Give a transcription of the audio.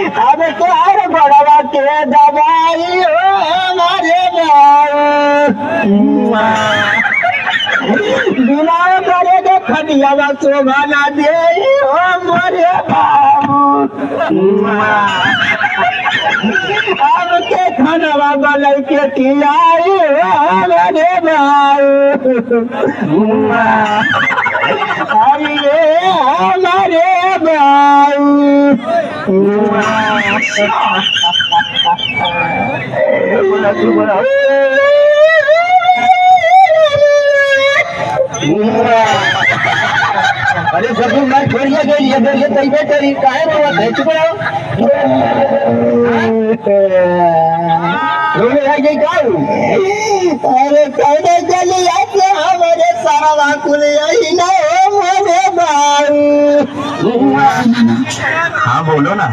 अब तोहर बड़वा के दवाई हो हमारे बिना करे के खटिया शोभा ना दे हो मोरे बाबू अब के खानवा बनल के खियाई हो हमारे बाबू अरे हमारे बाबू अरे सब मैं छोड़िए गई ये तैयार करी काहे बाबा है चुप रहो रोने आ गई का अरे कहने चली आते हमारे सारा वाकुल यही ना हो मोरे बाबू। हाँ बोलो ना।